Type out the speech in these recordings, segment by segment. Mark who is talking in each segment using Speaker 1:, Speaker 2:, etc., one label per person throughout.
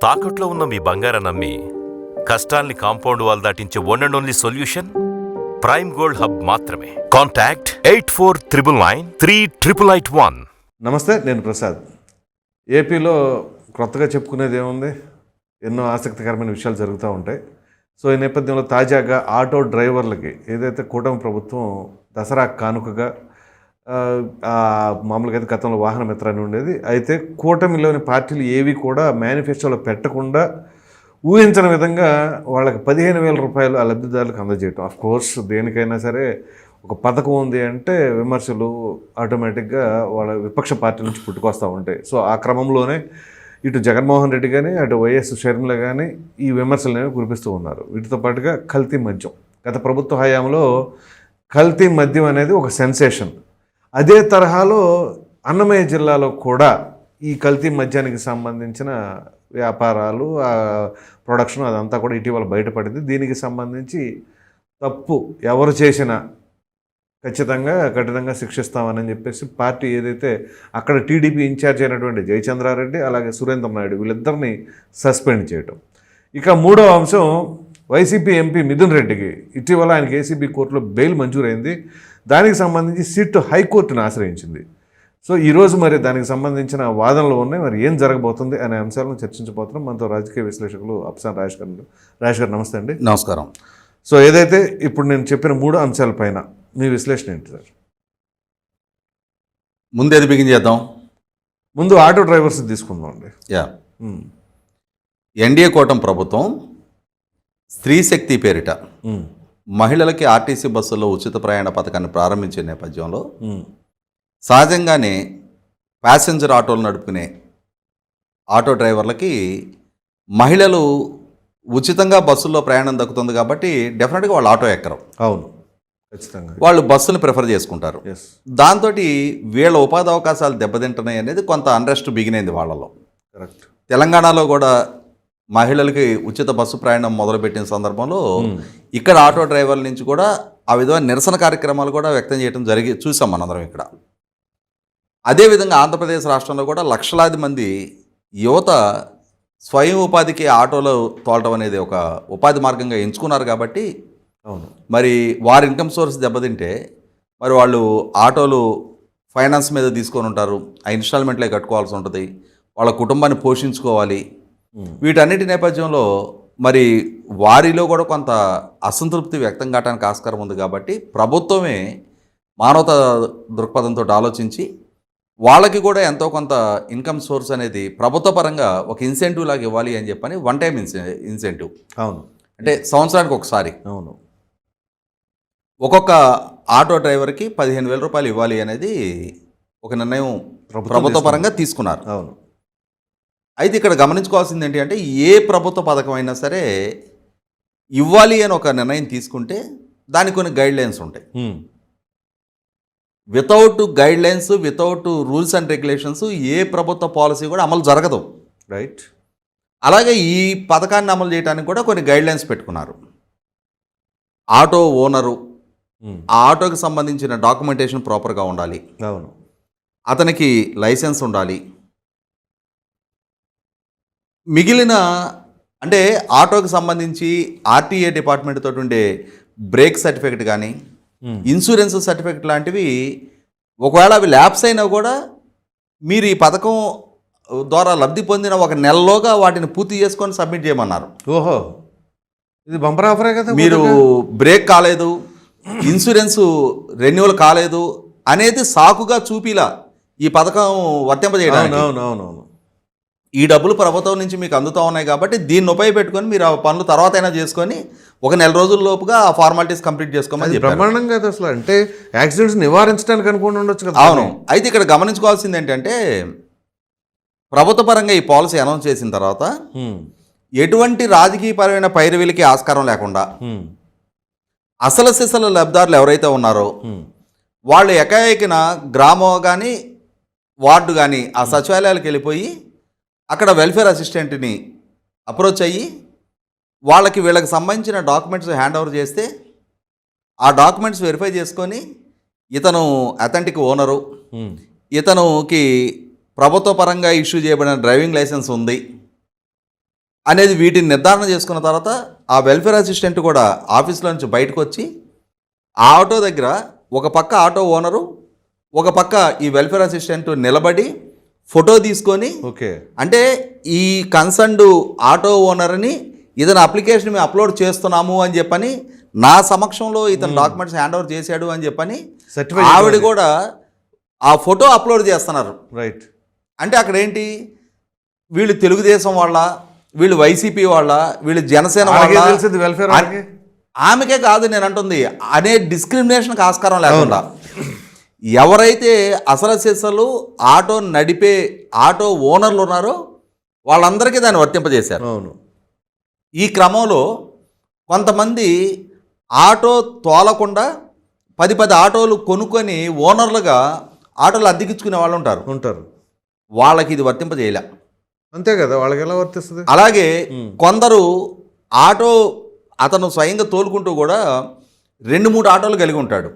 Speaker 1: తాకట్లో ఉన్న మీ బంగారాన్ని నమ్మి కష్టాల్ని కాంపౌండ్ వాల్ దాటించే one and only solution prime gold hub మాత్రమే. కాంటాక్ట్ 8499938881.
Speaker 2: నమస్తే, నేను ప్రసాద్. ఏపీలో కొత్తగా చెప్పుకునేది ఏముంది? ఎన్నో ఆసక్తికరమైన విషయాలు జరుగుతూ ఉంటాయి. సో ఈ నేపథ్యంలో తాజాగా ఆటో డ్రైవర్లకి ఏదైతే కూటమి ప్రభుత్వం దసరా కానుకగా మామూలుగా అయితే గతంలో వాహన మిత్రాన్ని ఉండేది, అయితే కూటమిలోని పార్టీలు ఏవి కూడా మేనిఫెస్టోలో పెట్టకుండా ఊహించని విధంగా వాళ్ళకి 15,000 రూపాయలు ఆ లబ్ధిదారులకు అందజేయటం. ఆఫ్ కోర్స్ దేనికైనా సరే ఒక పథకం ఉంది అంటే విమర్శలు ఆటోమేటిక్గా వాళ్ళ విపక్ష పార్టీ నుంచి పుట్టుకొస్తూ ఉంటాయి. సో ఆ క్రమంలోనే ఇటు జగన్మోహన్ రెడ్డి కానీ అటు వైఎస్ షర్మిల కానీ ఈ విమర్శలనేవి కురిపిస్తూ ఉన్నారు. వీటితో పాటుగా కల్తీ మద్యం, గత ప్రభుత్వ హయాంలో కల్తీ మద్యం అనేది ఒక సెన్సేషన్. అదే తరహాలో అన్నమయ్య జిల్లాలో కూడా ఈ కల్తీ మద్యానికి సంబంధించిన వ్యాపారాలు, ప్రొడక్షన్ అదంతా కూడా ఇటీవల బయటపడింది. దీనికి సంబంధించి తప్పు ఎవరు చేసినా ఖచ్చితంగా కఠినంగా శిక్షిస్తామని చెప్పేసి పార్టీ ఏదైతే అక్కడ టీడీపీ ఇన్ఛార్జ్ అయినటువంటి జయచంద్రారెడ్డి అలాగే సురేంద్ర నాయుడు వీళ్ళిద్దరిని సస్పెండ్ చేయటం. ఇక మూడవ అంశం, వైసీపీ ఎంపీ మిథున్ రెడ్డికి ఇటీవల ఆయనకి ఏసీబీ కోర్టులో బెయిల్ మంజూరైంది. దానికి సంబంధించి సిట్ హైకోర్టును ఆశ్రయించింది. సో ఈరోజు మరి దానికి సంబంధించిన వాదనలు ఉన్నాయి. మరి ఏం జరగబోతుంది అనే అంశాలను చర్చించబోతున్నాం. మనతో రాజకీయ విశ్లేషకులు అప్సాన్ రాజేష్ గారు నమస్తే అండి.
Speaker 3: నమస్కారం.
Speaker 2: సో ఏదైతే ఇప్పుడు నేను చెప్పిన 3 అంశాలపైన మీ విశ్లేషణ ఏంటి సార్?
Speaker 3: ముందు ఏది బిగిన్ చేద్దాం?
Speaker 2: ముందు ఆటో డ్రైవర్స్ తీసుకుందాం అండి.
Speaker 3: ఎన్డీఏ కూటమి ప్రభుత్వం స్త్రీ శక్తి పేరిట మహిళలకి ఆర్టీసీ బస్సుల్లో ఉచిత ప్రయాణ పథకాన్ని ప్రారంభించే నేపథ్యంలో సహజంగానే ప్యాసింజర్ ఆటోలు నడుపుకునే ఆటో డ్రైవర్లకి మహిళలు ఉచితంగా బస్సుల్లో ప్రయాణం దక్కుతుంది కాబట్టి డెఫినెట్గా వాళ్ళు ఆటో ఎక్కరు.
Speaker 2: అవును, ఖచ్చితంగా వాళ్ళు
Speaker 3: బస్సును ప్రిఫర్ చేసుకుంటారు. దాంతో వీళ్ళ ఉపాధి అవకాశాలు దెబ్బతింటున్నాయి అనేది కొంత అన్రెస్ట్ బిగినైంది వాళ్ళలో.
Speaker 2: కరెక్ట్.
Speaker 3: తెలంగాణలో కూడా మహిళలకి ఉచిత బస్సు ప్రయాణం మొదలుపెట్టిన సందర్భంలో ఇక్కడ ఆటో డ్రైవర్ల నుంచి కూడా ఆ విధమైన నిరసన కార్యక్రమాలు కూడా వ్యక్తం చేయడం చూసాం మనందరం ఇక్కడ. అదేవిధంగా ఆంధ్రప్రదేశ్ రాష్ట్రంలో కూడా లక్షలాది మంది యువత స్వయం ఉపాధికి ఆటోలో తోలటం అనేది ఒక ఉపాధి మార్గంగా ఎంచుకున్నారు కాబట్టి
Speaker 2: అవును,
Speaker 3: మరి వారి ఇన్కమ్ సోర్స్ దెబ్బతింటే మరి వాళ్ళు ఆటోలు ఫైనాన్స్ మీద తీసుకొని ఉంటారు, ఆ ఇన్స్టాల్మెంట్లే కట్టుకోవాల్సి ఉంటుంది, వాళ్ళ కుటుంబాన్ని పోషించుకోవాలి. వీటన్నిటి నేపథ్యంలో మరి వారిలో కూడా కొంత అసంతృప్తి వ్యక్తం కావడానికి ఆస్కారం ఉంది. కాబట్టి ప్రభుత్వమే మానవతా దృక్పథంతో ఆలోచించి వాళ్ళకి కూడా ఎంతో కొంత ఇన్కమ్ సోర్స్ అనేది ప్రభుత్వ పరంగా ఒక ఇన్సెంటివ్ లాగా ఇవ్వాలి అని చెప్పని వన్ టైం ఇన్సెంటివ్.
Speaker 2: అవును,
Speaker 3: అంటే సంవత్సరానికి ఒకసారి
Speaker 2: అవును
Speaker 3: ఒక్కొక్క ఆటో డ్రైవర్కి 15,000 రూపాయలు ఇవ్వాలి అనేది ఒక నిర్ణయం ప్రభుత్వ పరంగా తీసుకున్నారు.
Speaker 2: అవును.
Speaker 3: అయితే ఇక్కడ గమనించుకోవాల్సింది ఏంటి అంటే ఏ ప్రభుత్వ పథకం అయినా సరే ఇవ్వాలి అని ఒక నిర్ణయం తీసుకుంటే దానికి కొన్ని గైడ్ లైన్స్ ఉంటాయి. Without guide lines, without rules and regulations ఏ ప్రభుత్వ పాలసీ కూడా అమలు జరగదు.
Speaker 2: రైట్.
Speaker 3: అలాగే ఈ పథకాన్ని అమలు చేయడానికి కూడా కొన్ని గైడ్ లైన్స్ పెట్టుకున్నారు. ఆటో ఓనరు ఆ ఆటోకి సంబంధించిన డాక్యుమెంటేషన్ ప్రాపర్గా ఉండాలి.
Speaker 2: అవును.
Speaker 3: అతనికి లైసెన్స్ ఉండాలి. మిగిలిన అంటే ఆటోకి సంబంధించి ఆర్టీఏ డిపార్ట్మెంట్ తోటి ఉండే బ్రేక్ సర్టిఫికెట్ కానీ ఇన్సూరెన్స్ సర్టిఫికెట్ లాంటివి ఒకవేళ అవి ల్యాప్స్ అయినా కూడా మీరు ఈ పథకం ద్వారా లబ్ధి పొందిన ఒక నెలలోగా వాటిని పూర్తి చేసుకొని సబ్మిట్ చేయమన్నారు.
Speaker 2: ఓహో, ఇది బంపర్ ఆఫరే కదా.
Speaker 3: మీరు బ్రేక్ కాలేదు, ఇన్సూరెన్స్ రెన్యువల్ కాలేదు అనేది సాకుగా చూపిలా ఈ పథకం వర్తింపజేయడానికి.
Speaker 2: అవునవునవును.
Speaker 3: ఈ డబ్బులు ప్రభుత్వం నుంచి మీకు అందుతూ ఉన్నాయి కాబట్టి దీన్ని ఉపయోగపెట్టుకొని మీరు ఆ పనులు తర్వాత అయినా చేసుకొని ఒక నెల రోజుల లోపుగా ఆ ఫార్మాలిటీస్ కంప్లీట్ చేసుకోమని చెప్పారు.
Speaker 2: బ్రహ్మాండంగా అసలు అంటే యాక్సిడెంట్స్ నివారించడానికి అనుకుని ఉండొచ్చు కదా.
Speaker 3: అవును. అయితే ఇక్కడ గమనించుకోవాల్సింది ఏంటంటే ప్రభుత్వ పరంగా ఈ పాలసీ అనౌన్స్ చేసిన తర్వాత ఎటువంటి రాజకీయపరమైన పైరవీలకి ఆస్కారం లేకుండా అసలు సిసల లబ్ధిదారులు ఎవరైతే ఉన్నారో వాళ్ళు ఏకాఏకిన గ్రామం కానీ వార్డు కానీ ఆ సచివాలయాలకు వెళ్ళిపోయి అక్కడ వెల్ఫేర్ అసిస్టెంట్ని అప్రోచ్ అయ్యి వాళ్ళకి వీళ్ళకి సంబంధించిన డాక్యుమెంట్స్ హ్యాండ్ ఓవర్ చేస్తే ఆ డాక్యుమెంట్స్ వెరిఫై చేసుకొని ఇతను అథెంటిక్ ఓనరు, ఇతనుకి ప్రభుత్వ పరంగా ఇష్యూ చేయబడిన డ్రైవింగ్ లైసెన్స్ ఉంది, అనేది వీటిని నిర్ధారణ చేసుకున్న తర్వాత ఆ వెల్ఫేర్ అసిస్టెంట్ కూడా ఆఫీస్లో నుంచి బయటకు వచ్చి ఆ ఆటో దగ్గర ఒక పక్క ఆటో ఓనరు, ఒక పక్క ఈ వెల్ఫేర్ అసిస్టెంట్ నిలబడి ఫోటో తీసుకొని,
Speaker 2: ఓకే,
Speaker 3: అంటే ఈ కన్సర్న్డ్ ఆటో ఓనర్ని ఇతని అప్లికేషన్ మేము అప్లోడ్ చేస్తున్నాము అని చెప్పని, నా సమక్షంలో ఇతను డాక్యుమెంట్స్ హ్యాండ్ ఓవర్ చేశాడు అని చెప్పని ఆవిడ కూడా ఆ ఫోటో అప్లోడ్ చేస్తున్నారు.
Speaker 2: రైట్.
Speaker 3: అంటే అక్కడ ఏంటి, వీళ్ళు తెలుగుదేశం వాళ్ళ, వీళ్ళు వైసీపీ వాళ్ళ, వీళ్ళు జనసేన వాళ్ళ,
Speaker 2: వెల్ఫేర్
Speaker 3: ఆమెకే కాదు నేను అంటుంది, అనే డిస్క్రిమినేషన్కి ఆస్కారం లేకుండా ఎవరైతే అసలు సిసలు ఆటో నడిపే ఆటో ఓనర్లు ఉన్నారో వాళ్ళందరికీ దాన్ని వర్తింపజేశారు.
Speaker 2: అవును.
Speaker 3: ఈ క్రమంలో కొంతమంది ఆటో తోలకుండా 10 ఆటోలు కొనుక్కొని ఓనర్లుగా ఆటోలు అద్దెకించుకునే వాళ్ళు ఉంటారు. వాళ్ళకి ఇది వర్తింపజేయలే.
Speaker 2: అంతే కదా, వాళ్ళకి ఎలా వర్తిస్తుంది?
Speaker 3: అలాగే కొందరు ఆటో అతను స్వయంగా తోలుకుంటూ కూడా 2-3 ఆటోలు కలిగి ఉంటాడు,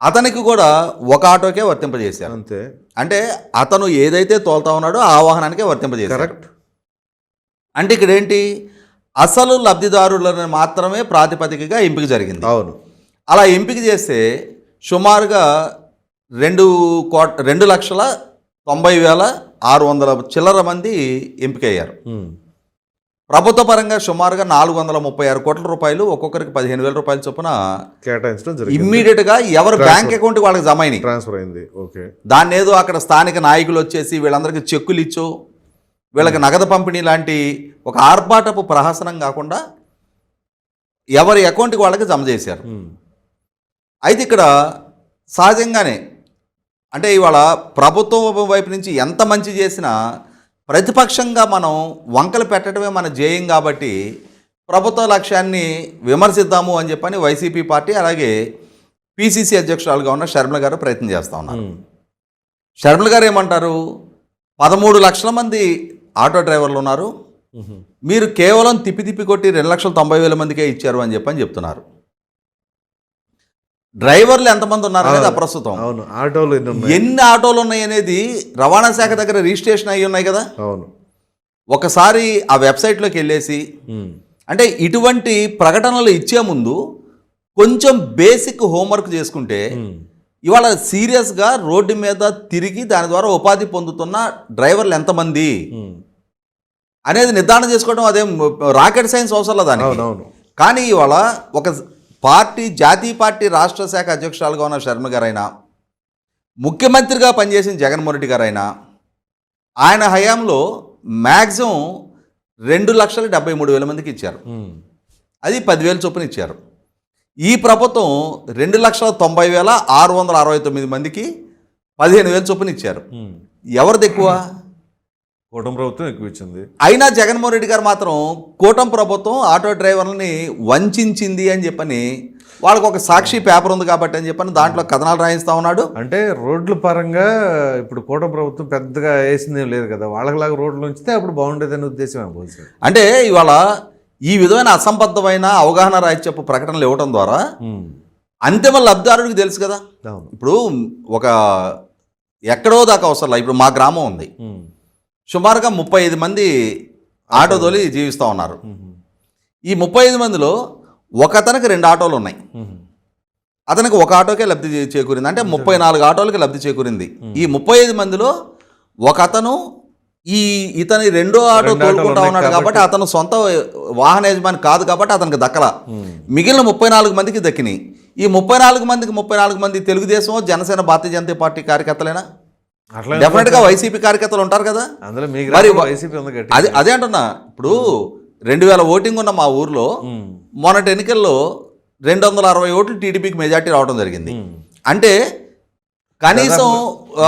Speaker 3: అతనికి కూడా ఒక ఆటోకే వర్తింపజేశారు.
Speaker 2: అంతే.
Speaker 3: అంటే అతను ఏదైతే తోలుతా ఉన్నాడో ఆ వాహనానికే వర్తింపజేశారు.
Speaker 2: కరెక్ట్.
Speaker 3: అంటే ఇక్కడ ఏంటి, అసలు లబ్ధిదారులను మాత్రమే ప్రాతిపదికగా ఎంపిక జరిగింది.
Speaker 2: అవును.
Speaker 3: అలా ఎంపిక చేస్తే సుమారుగా 2,90,600 చిల్లర మంది ఎంపికయ్యారు. ప్రభుత్వ పరంగా సుమారుగా 436 కోట్ల రూపాయలు, ఒక్కొక్కరికి 15,000 రూపాయల చొప్పున
Speaker 2: కేటాయించడం జరిగింది.
Speaker 3: ఇమ్మీడియట్గా ఎవరి బ్యాంక్ అకౌంట్ వాళ్ళకి జమ అయినాయి,
Speaker 2: ట్రాన్స్ఫర్ అయింది. ఓకే.
Speaker 3: దాన్ని ఏదో అక్కడ స్థానిక నాయకులు వచ్చేసి వీళ్ళందరికీ చెక్కులు ఇచ్చో వీళ్ళకి నగదు పంపిణీ లాంటి ఒక ఆర్భాటపు ప్రహసనం కాకుండా ఎవరి అకౌంట్కి వాళ్ళకి జమ చేశారు. అయితే ఇక్కడ సహజంగానే అంటే ఇవాళ ప్రభుత్వం వైపు నుంచి ఎంత మంచి చేసినా ప్రతిపక్షంగా మనం వంకలు పెట్టడమే మన ధ్యేయం కాబట్టి ప్రభుత్వ లక్ష్యాన్ని విమర్శిద్దాము అని చెప్పని వైసీపీ పార్టీ అలాగే పిసిసి అధ్యక్షురాలుగా ఉన్న షర్మిల గారు ప్రయత్నం చేస్తూ ఉన్నారు. షర్మిల గారు ఏమంటారు, 13 లక్షల మంది ఆటో డ్రైవర్లు ఉన్నారు, మీరు కేవలం తిప్పి కొట్టి 2,90,000 మందికే ఇచ్చారు అని చెప్తున్నారు. డ్రైవర్లు ఎంతమంది ఉన్నారు అనేది అప్రస్తుతం.
Speaker 2: అవును. ఆటోలు
Speaker 3: ఎన్ని ఆటోలు ఉన్నాయి అనేది రవాణా శాఖ దగ్గర రిజిస్ట్రేషన్ అయ్యి ఉన్నాయి కదా.
Speaker 2: అవును.
Speaker 3: ఒకసారి ఆ వెబ్సైట్లోకి వెళ్ళేసి, అంటే ఇటువంటి ప్రకటనలు ఇచ్చే ముందు కొంచెం బేసిక్ హోంవర్క్ చేసుకుంటే ఇవాళ సీరియస్గా రోడ్డు మీద తిరిగి దాని ద్వారా ఉపాధి పొందుతున్న డ్రైవర్లు ఎంతమంది అనేది నిర్ధారణ చేసుకోవడం అదేం రాకెట్ సైన్స్ అవసరం దానికి. కానీ ఇవాళ ఒక పార్టీ, జాతీయ పార్టీ రాష్ట్ర శాఖ అధ్యక్షురాలుగా ఉన్న షర్మిల గారైనా, ముఖ్యమంత్రిగా పనిచేసిన జగన్మోహన్ రెడ్డి గారైనా, ఆయన హయాంలో మ్యాక్సిమం 2,73,000 మందికి ఇచ్చారు, అది 10,000 చొప్పున ఇచ్చారు. ఈ ప్రభుత్వం 2,90,669 మందికి 15,000 చొప్పున ఇచ్చారు. ఎవరిది ఎక్కువ?
Speaker 2: కూటమి ప్రభుత్వం ఎక్కువ ఇచ్చింది.
Speaker 3: అయినా జగన్మోహన్ రెడ్డి గారు మాత్రం కూటమి ప్రభుత్వం ఆటో డ్రైవర్లని వంచింది అని చెప్పని, వాళ్ళకు ఒక సాక్షి పేపర్ ఉంది కాబట్టి అని చెప్పని దాంట్లో కథనాలు రాయిస్తూ ఉన్నాడు.
Speaker 2: అంటే రోడ్ల పరంగా ఇప్పుడు కూటమి ప్రభుత్వం పెద్దగా వేసిందేం లేదు కదా, వాళ్ళకిలాగా రోడ్లు ఉంచితే అప్పుడు బాగుండేదనే ఉద్దేశం ఏమో.
Speaker 3: అంటే ఇవాళ ఈ విధమైన అసంబద్ధమైన అవగాహన రాహిత్యపు ప్రకటనలు ఇవ్వడం ద్వారా అంతిమ లబ్ధిదారుడికి తెలుసు కదా. ఇప్పుడు ఒక ఎక్కడో దాకా అవసరం. ఇప్పుడు మా గ్రామం ఉంది, సుమారుగా 35 మంది ఆటో తోలి జీవిస్తూ ఉన్నారు. ఈ 35 మందిలో ఒకతనికి 2 ఆటోలు ఉన్నాయి, అతనికి ఒక ఆటోకే లబ్ధి చేకూరింది, అంటే 34 ఆటోలకి లబ్ధి చేకూరింది. ఈ 35 మందిలో ఒకతను ఇతని 2వ ఆటో తోలుకుంటా ఉన్నాడు కాబట్టి అతను సొంత వాహన యజమాని కాదు కాబట్టి అతనికి దక్కల. మిగిలిన 34 మందికి దక్కినాయి. ఈ 34 మంది తెలుగుదేశం, జనసేన, భారతీయ జనతా పార్టీ కార్యకర్తలేనా? డెఫినెట్ గా వైసీపీ కార్యకర్తలు ఉంటారు కదా. అదే అంటున్నా. ఇప్పుడు 2,000 ఓటింగ్ ఉన్న మా ఊర్లో మొన్నటి ఎన్నికల్లో 260 ఓట్లు టీడీపీకి మెజార్టీ రావడం జరిగింది. అంటే కనీసం ఒక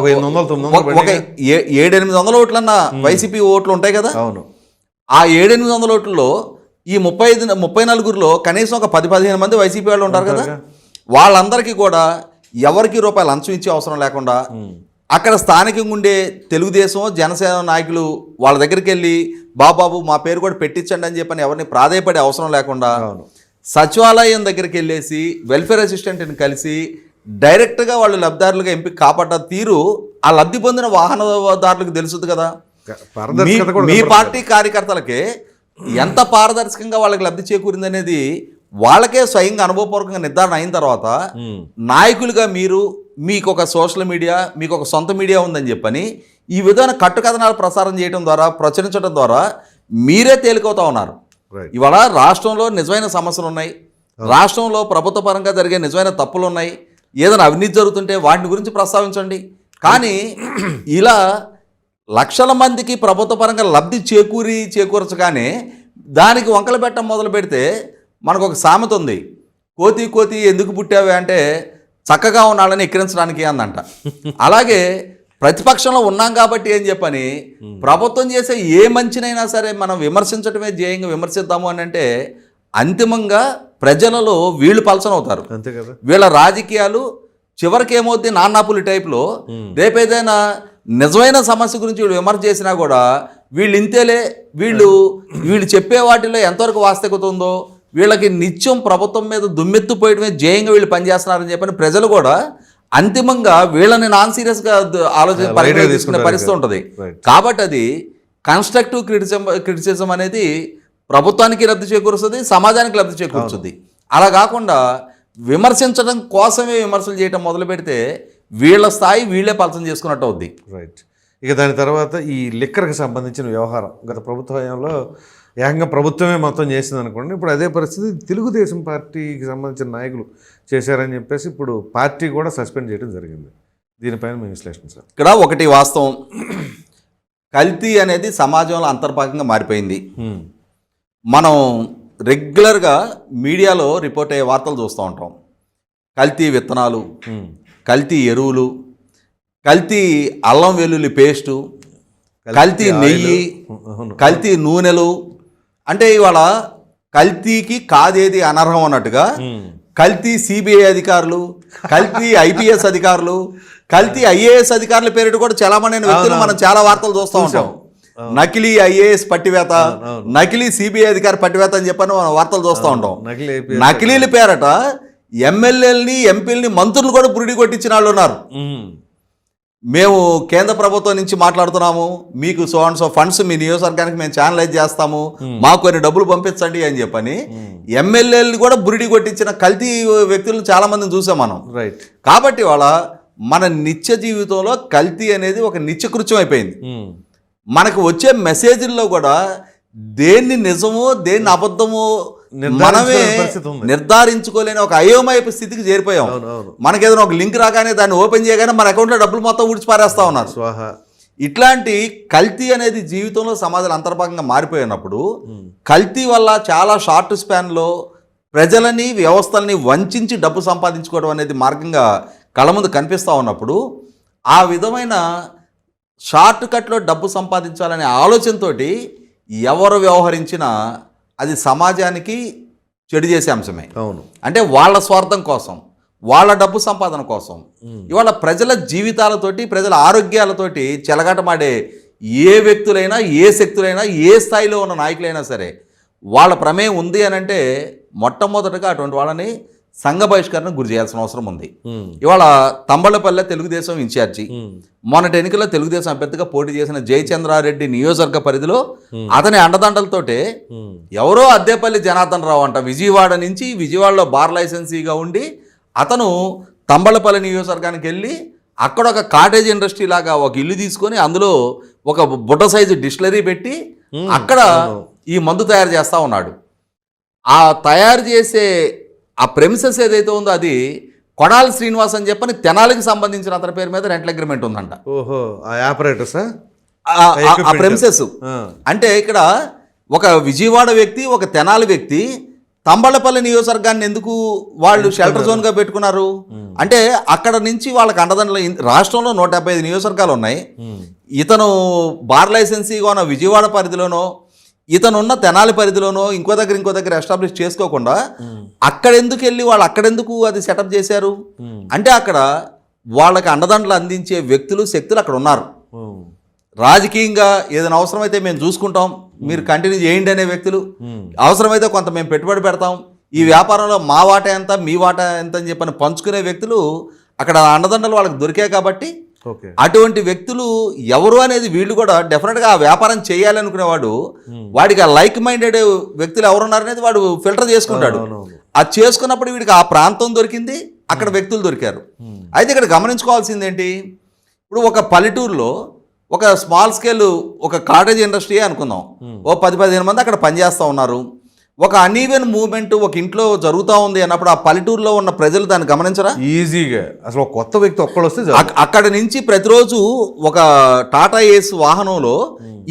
Speaker 3: 700-800 ఓట్లన్నా వైసీపీ ఓట్లు ఉంటాయి కదా. ఆ 700-800 ఓట్లలో ఈ 34లో కనీసం ఒక 10-15 మంది వైసీపీ వాళ్ళు ఉంటారు కదా. వాళ్ళందరికీ కూడా ఎవరికి రూపాయలు లంచం ఇచ్చే అవసరం లేకుండా అక్కడ స్థానికంగా ఉండే తెలుగుదేశం, జనసేన నాయకులు వాళ్ళ దగ్గరికి వెళ్ళి బాబాబు మా పేరు కూడా పెట్టించండి అని చెప్పని ఎవరిని ప్రాధేయపడే అవసరం లేకుండా సచివాలయం దగ్గరికి వెళ్ళేసి వెల్ఫేర్ అసిస్టెంట్ని కలిసి డైరెక్ట్గా వాళ్ళు లబ్ధిదారులుగా ఎంపిక కాపాడ్డ తీరు ఆ లబ్ధి పొందిన వాహనదారులకు తెలుస్తుంది కదా.
Speaker 2: పారదర్శకత కూడా
Speaker 3: మీ
Speaker 2: కనపడదు.
Speaker 3: పార్టీ కార్యకర్తలకే ఎంత పారదర్శకంగా వాళ్ళకి లబ్ధి చేకూరింది అనేది వాళ్ళకే స్వయంగా అనుభవపూర్వకంగా నిర్ధారణ అయిన తర్వాత నాయకులుగా మీరు మీకు ఒక సోషల్ మీడియా, మీకు ఒక సొంత మీడియా ఉందని చెప్పని ఈ విధమైన కట్టుకథనాలు ప్రసారం చేయడం ద్వారా, ప్రచురించడం ద్వారా మీరే తేలికవుతా ఉన్నారు.
Speaker 2: Right.
Speaker 3: ఇవాళ రాష్ట్రంలో నిజమైన సమస్యలు ఉన్నాయి, రాష్ట్రంలో ప్రభుత్వ పరంగా జరిగే నిజమైన తప్పులు ఉన్నాయి, ఏదైనా అవినీతి జరుగుతుంటే వాటిని గురించి ప్రస్తావించండి. కానీ ఇలా లక్షల మందికి ప్రభుత్వ పరంగా లబ్ధి చేకూర్చగానే దానికి వంకలు పెట్టడం మొదలు పెడితే మనకు ఒక సామెత ఉంది, కోతి కోతి ఎందుకు పుట్టావే అంటే చక్కగా ఉన్నాళ్ళని ఎక్కిరించడానికి అందంట. అలాగే ప్రతిపక్షంలో ఉన్నాం కాబట్టి ఏం చెప్పని ప్రభుత్వం చేసే ఏ మంచినైనా సరే మనం విమర్శించడమే ధ్యేయంగా విమర్శిద్దాము అని అంటే అంతిమంగా ప్రజలలో వీళ్ళు పలసనవుతారు.
Speaker 2: అంతే కదా.
Speaker 3: వీళ్ళ రాజకీయాలు చివరికి ఏమవుతుంది, నాన్నాపులి టైప్లో రేపేదైనా నిజమైన సమస్య గురించి వీళ్ళు విమర్శ చేసినా కూడా వీళ్ళు ఇంతేలే, వీళ్ళు చెప్పే వాటిలో ఎంతవరకు వాస్తవికత ఉందో, వీళ్ళకి నిత్యం ప్రభుత్వం మీద దుమ్మెత్తుపోయడమే ధ్యేయంగా వీళ్ళు పనిచేస్తున్నారని చెప్పని ప్రజలు కూడా అంతిమంగా వీళ్ళని నాన్ సీరియస్గా పరిగణలోకి తీసుకునే పరిస్థితి ఉంటుంది. కాబట్టి అది కన్స్ట్రక్టివ్ క్రిటిసిజం అనేది ప్రభుత్వానికి లబ్ధి చేకూరుస్తుంది, సమాజానికి లబ్ధి చేకూరుస్తుంది. అలా కాకుండా విమర్శించడం కోసమే విమర్శలు చేయడం మొదలు పెడితే వీళ్ళ స్థాయి వీళ్ళే పలసం చేసుకున్నట్టు అవుద్ది.
Speaker 2: రైట్. ఇక దాని తర్వాత ఈ లిక్కర్కి సంబంధించిన వ్యవహారం గత ప్రభుత్వ హయాంలో ఏకంగా ప్రభుత్వమే మొత్తం చేసింది అనుకోండి. ఇప్పుడు అదే పరిస్థితి తెలుగుదేశం పార్టీకి సంబంధించిన నాయకులు చేశారని చెప్పేసి ఇప్పుడు పార్టీ కూడా సస్పెండ్ చేయడం జరిగింది. దీనిపైన మీ విశ్లేషణ సార్.
Speaker 3: ఇక్కడ ఒకటి వాస్తవం, కల్తీ అనేది సమాజంలో అంతర్భాగంగా మారిపోయింది. మనం రెగ్యులర్గా మీడియాలో రిపోర్ట్ అయ్యే వార్తలు చూస్తూ ఉంటాం. కల్తీ విత్తనాలు, కల్తీ ఎరువులు, కల్తీ అల్లం వెల్లుల్లి పేస్టు, కల్తీ నెయ్యి, కల్తీ నూనెలు. అంటే ఇవాళ కల్తీకి కాదేది అనర్హం అన్నట్టుగా కల్తీ సిబిఐ అధికారులు, కల్తీ ఐపీఎస్ అధికారులు, కల్తీ ఐఏఎస్ అధికారుల పేరిట కూడా చలామణి అయిన వ్యక్తులు మనం చాలా వార్తలు చూస్తూ ఉంటాం. నకిలీ ఐఏఎస్ పట్టివేత, నకిలీ సిబిఐ అధికారి పట్టివేత అని చెప్పని మనం వార్తలు చూస్తూ ఉంటాం. నకిలీల పేరట ఎమ్మెల్యేలని, ఎంపీలని, మంత్రులు కూడా బురిడి కొట్టించిన వాళ్ళు ఉన్నారు. మేము కేంద్ర ప్రభుత్వం నుంచి మాట్లాడుతున్నాము, మీకు సో అండ్ సో ఫండ్స్ మీ నియోజకవర్గానికి మేము ఛానలైజ్ చేస్తాము, మాకు కొన్ని డబ్బులు పంపించండి అని చెప్పని ఎమ్మెల్యేలని కూడా బురిడి కొట్టించిన కల్తీ వ్యక్తులను చాలా మందిని చూసాం మనం.
Speaker 2: రైట్.
Speaker 3: కాబట్టి వాళ్ళ మన నిత్య జీవితంలో కల్తీ అనేది ఒక నిత్యకృత్యం అయిపోయింది. మనకు వచ్చే మెసేజ్ల్లో కూడా దేన్ని నిజమో దేన్ని అబద్ధమో మనమే నిర్ధారించుకోలేని ఒక అయోమయపు స్థితికి చేరిపోయాం. మనకేదైనా ఒక లింక్ రాగానే దాన్ని ఓపెన్ చేయగానే మన అకౌంట్లో డబ్బులు మొత్తం ఊడ్చిపారేస్తా ఉన్నారు. ఇట్లాంటి కల్తీ అనేది జీవితంలో సమాజంలో అంతర్భాగంగా మారిపోయినప్పుడు కల్తీ వల్ల చాలా షార్ట్ స్పాన్లో ప్రజలని, వ్యవస్థలని వంచి డబ్బు సంపాదించుకోవడం అనేది మార్గంగా కళ్ళ ముందు కనిపిస్తూ ఉన్నప్పుడు ఆ విధమైన షార్ట్ కట్లో డబ్బు సంపాదించాలనే ఆలోచనతో ఎవరు వ్యవహరించినా అది సమాజానికి చెడు చేసే అంశమే.
Speaker 2: అవును.
Speaker 3: అంటే వాళ్ళ స్వార్థం కోసం, వాళ్ళ డబ్బు సంపాదన కోసం ఇవాళ ప్రజల జీవితాలతోటి, ప్రజల ఆరోగ్యాలతోటి చెలగాటమాడే ఏ వ్యక్తులైనా, ఏ శక్తులైనా, ఏ స్థాయిలో ఉన్న నాయకులైనా సరే వాళ్ళ ప్రమేయం ఉంది అని అంటే మొట్టమొదటగా అటువంటి వాళ్ళని సంఘ బహిష్కరణ గురి చేయాల్సిన అవసరం ఉంది. ఇవాళ తంబళ్ళపల్లె తెలుగుదేశం ఇన్ఛార్జి, మొన్నటి ఎన్నికల్లో తెలుగుదేశం అభ్యర్థిగా పోటీ చేసిన జయచంద్రారెడ్డి నియోజకవర్గ పరిధిలో అతని అండదండలతోటే ఎవరో అద్దేపల్లి జనార్దన్ రావు అంట విజయవాడ నుంచి, విజయవాడలో బార్ లైసెన్సీగా ఉండి అతను తంబళ్ళపల్లి నియోజకవర్గానికి వెళ్ళి అక్కడ ఒక కాటేజ్ ఇండస్ట్రీ లాగా ఒక ఇల్లు తీసుకొని అందులో ఒక బుట్ట సైజు డిస్టిలరీ పెట్టి అక్కడ ఈ మందు తయారు చేస్తూ ఉన్నాడు. ఆ తయారు చేసే ఆ ప్రెమిసెస్ ఏదైతే ఉందో అది కొడాలి శ్రీనివాస్ అని చెప్పని తెనాలికి సంబంధించిన అతని పేరు మీద రెంటల్ అగ్రిమెంట్ ఉందంట.
Speaker 2: ఓహో, ఆ ఆపరేటర్సా?
Speaker 3: ఆ ప్రెమిసెస్ అంటే ఇక్కడ ఒక విజయవాడ వ్యక్తి, ఒక తెనాలి వ్యక్తి తంబళ్ళపల్లి నియోజకవర్గాన్ని ఎందుకు వాళ్ళు షెల్టర్ జోన్గా పెట్టుకున్నారు అంటే అక్కడ నుంచి వాళ్ళకి అండదండలు. రాష్ట్రంలో 175 నియోజకవర్గాలు ఉన్నాయి. ఇతను బార్ లైసెన్సీగా ఉన్న విజయవాడ పరిధిలోనో, ఇతనున్న తెనాలి పరిధిలోనో ఇంకో దగ్గర ఎస్టాబ్లిష్ చేసుకోకుండా అక్కడెందుకు వెళ్ళి వాళ్ళు అక్కడెందుకు అది సెటప్ చేశారు అంటే అక్కడ వాళ్ళకి అండదండలు అందించే వ్యక్తులు, శక్తులు అక్కడ ఉన్నారు. రాజకీయంగా ఏదైనా అవసరమైతే మేము చూసుకుంటాం, మీరు కంటిన్యూ చేయండి అనే వ్యక్తులు, అవసరమైతే కొంత మేము పెట్టుబడి పెడతాం, ఈ వ్యాపారంలో మా వాటా ఎంత, మీ వాటా ఎంత అని చెప్పని పంచుకునే వ్యక్తులు అక్కడ అండదండలు వాళ్ళకి దొరికాయి. కాబట్టి
Speaker 2: ఓకే.
Speaker 3: అటువంటి వ్యక్తులు ఎవరు అనేది వీళ్ళు కూడా డెఫినెట్గా ఆ వ్యాపారం చేయాలనుకునేవాడు వాడికి ఆ లైక్ మైండెడ్ వ్యక్తులు ఎవరున్నారనేది వాడు ఫిల్టర్ చేసుకుంటాడు. అది చేసుకున్నప్పుడు వీడికి ఆ ప్రాంతం దొరికింది, అక్కడ వ్యక్తులు దొరికారు. అయితే ఇక్కడ గమనించుకోవాల్సింది ఏంటి, ఇప్పుడు ఒక పల్లెటూరులో ఒక స్మాల్ స్కేల్ ఒక కాటేజ్ ఇండస్ట్రీ అనుకుందాం, ఓ 10-15 మంది అక్కడ పనిచేస్తూ ఉన్నారు. ఒక అన్ఈవెన్ మూవ్మెంట్ ఒక ఇంట్లో జరుగుతూ ఉంది అన్నప్పుడు ఆ పల్లెటూరులో ఉన్న ప్రజలు దాన్ని గమనించరా?
Speaker 2: ఈజీగా అసలు ఒక కొత్త వ్యక్తి ఒక్కడు వస్తే
Speaker 3: అక్కడ నుంచి ప్రతిరోజు ఒక టాటా ఏస్ వాహనంలో